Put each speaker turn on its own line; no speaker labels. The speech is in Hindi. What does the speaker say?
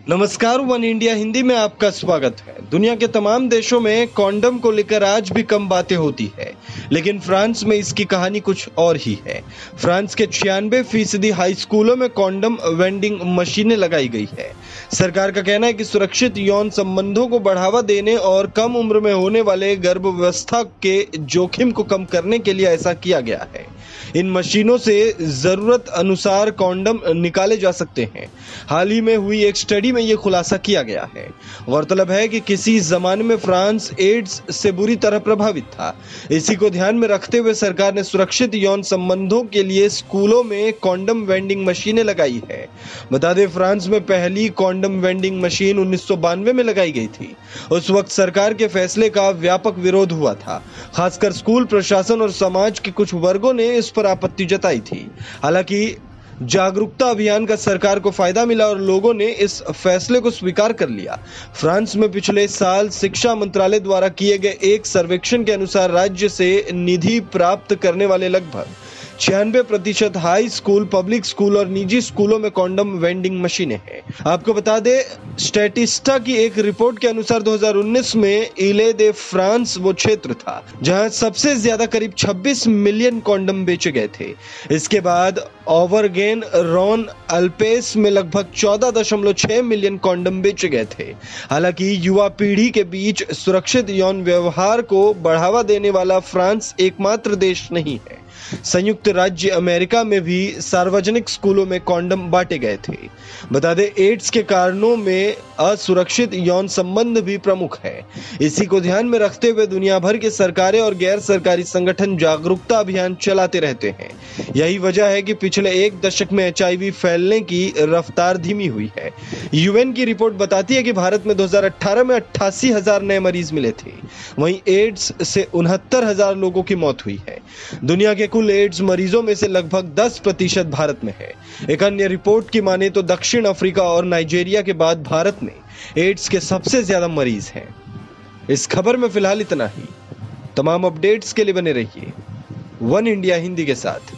नमस्कार, वन इंडिया हिंदी में आपका स्वागत है। दुनिया के तमाम देशों में कॉन्डम को लेकर आज भी कम बातें होती है, लेकिन फ्रांस में इसकी कहानी कुछ और ही है। फ्रांस के 96% हाई स्कूलों में कॉन्डम वेंडिंग मशीनें लगाई गई है। सरकार का कहना है कि सुरक्षित यौन संबंधों को बढ़ावा देने और कम उम्र में होने वाले गर्भावस्था के जोखिम को कम करने के लिए ऐसा किया गया है। इन मशीनों से जरूरत अनुसार कॉन्डम निकाले जा सकते हैं। हाल ही में हुई एक स्टडी में यह खुलासा किया गया है। गौरतलब है कि किसी जमाने में फ्रांस एड्स से बुरी तरह प्रभावित था। इसी को ध्यान में रखते हुए सरकार ने सुरक्षित यौन संबंधों के लिए स्कूलों में कॉन्डम वेंडिंग मशीनें लगाई है। बता दें, फ्रांस में पहली कॉन्डम वेंडिंग मशीन 1992 में लगाई गई थी। उस वक्त सरकार के फैसले का व्यापक विरोध हुआ था। खासकर स्कूल प्रशासन और समाज के कुछ वर्गों ने इस पर आपत्ति जताई थी। हालांकि जागरूकता अभियान का सरकार को फायदा मिला और लोगों ने इस फैसले को स्वीकार कर लिया। फ्रांस में पिछले साल शिक्षा मंत्रालय द्वारा किए गए एक सर्वेक्षण के अनुसार राज्य से निधि प्राप्त करने वाले लगभग 96% हाई स्कूल, पब्लिक स्कूल और निजी स्कूलों में कॉन्डम वेंडिंग मशीनें हैं। आपको बता दें, स्टैटिस्टा की एक रिपोर्ट के अनुसार 2019 में इले दे फ्रांस वो क्षेत्र था जहां सबसे ज्यादा करीब 26 मिलियन कॉन्डम बेचे गए थे। इसके बाद ओवरगेन रॉन अल्पेस में लगभग 14.6 मिलियन कॉन्डम बेचे गए थे। हालांकि युवा पीढ़ी के बीच सुरक्षित यौन व्यवहार को बढ़ावा देने वाला फ्रांस एकमात्र देश नहीं है। संयुक्त राज्य अमेरिका में भी सार्वजनिक स्कूलों में कॉन्डम बांटे गए थे। बता दें, एड्स के कारणों में असुरक्षित यौन संबंध भी प्रमुख है। इसी को ध्यान में रखते हुए दुनिया भर के सरकारें और गैर सरकारी संगठन जागरूकता अभियान चलाते रहते हैं। यही वजह है कि पिछले एक दशक में HIV फैलने की रफ्तार धीमी हुई है। UN की रिपोर्ट बताती है कि भारत में 2018 में 88,000 नए मरीज मिले थे। वहीं एड्स से 69,000 लोगों की मौत हुई है। दुनिया के कुल एड्स मरीजों में से लगभग 10% भारत में है। एक अन्य रिपोर्ट की माने तो दक्षिण अफ्रीका और नाइजीरिया के बाद भारत में एड्स के सबसे ज्यादा मरीज हैं। इस खबर में फिलहाल इतना ही। तमाम अपडेट्स के लिए बने रहिए वन इंडिया हिंदी के साथ।